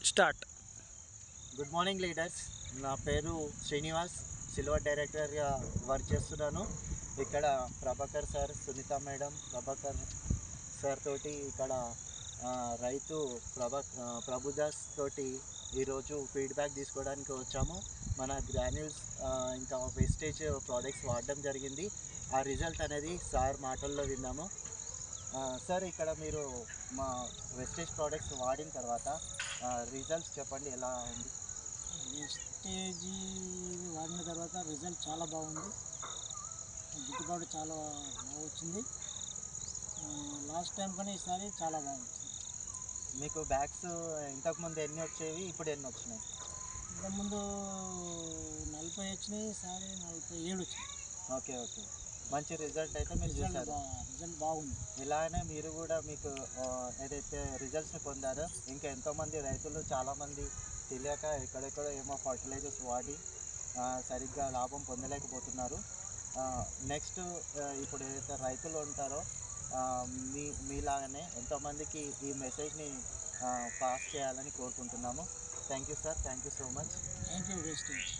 Start. Good morning leaders. నా పేరు Srinivas, silver డైరెక్టర్గా వర్క్ చేస్తున్నాను. ఇక్కడ Prabhakar sir, Sunitha madam, Prabhakar sir తోటి ఇక్కడ రైతు ప్రభుదాస్ తోటి ఈరోజు ఫీడ్బ్యాక్ తీసుకోవడానికి వచ్చాము. మన గ్రాన్యూల్స్ ఇంకా వేస్టేజ్ ప్రోడక్ట్స్ వాడడం జరిగింది. ఆ రిజల్ట్ అనేది సార్ మాటల్లో విన్నాము. సార్, ఇక్కడ మీరు మా వెస్టేజ్ ప్రోడక్ట్స్ వాడిన తర్వాత రిజల్ట్స్ చెప్పండి, ఎలా ఉంది? వెస్టేజీ వాడిన తర్వాత రిజల్ట్ చాలా బాగుంది. గిట్టుబాటు చాలా బాగా వచ్చింది. లాస్ట్ టైం కన్నా ఈసారి చాలా బాగా వచ్చింది. మీకు బ్యాగ్స్ ఇంతకుముందు ఎన్ని వచ్చేవి, ఇప్పుడు ఎన్ని వచ్చినాయి? ఇంతకుముందు 40 వచ్చినాయి, ఈసారి 47 వచ్చినాయి. ఓకే, మంచి రిజల్ట్ అయితే మీరు చూసారు. రిజల్ట్ బాగుంది. ఇలానే మీరు కూడా మీకు ఏదైతే రిజల్ట్స్ని పొందారో ఇంకా ఎంతోమంది రైతులు చాలామంది తెలియక ఎక్కడెక్కడో ఏమో ఫర్టిలైజర్స్ వాడి సరిగ్గా లాభం పొందలేకపోతున్నారు. నెక్స్ట్ ఇప్పుడు ఏదైతే రైతులు ఉంటారో మీలాగానే ఎంతోమందికి ఈ మెసేజ్ని పాస్ చేయాలని కోరుకుంటున్నాము. Thank you sir, thank you so much. Thank you wastage.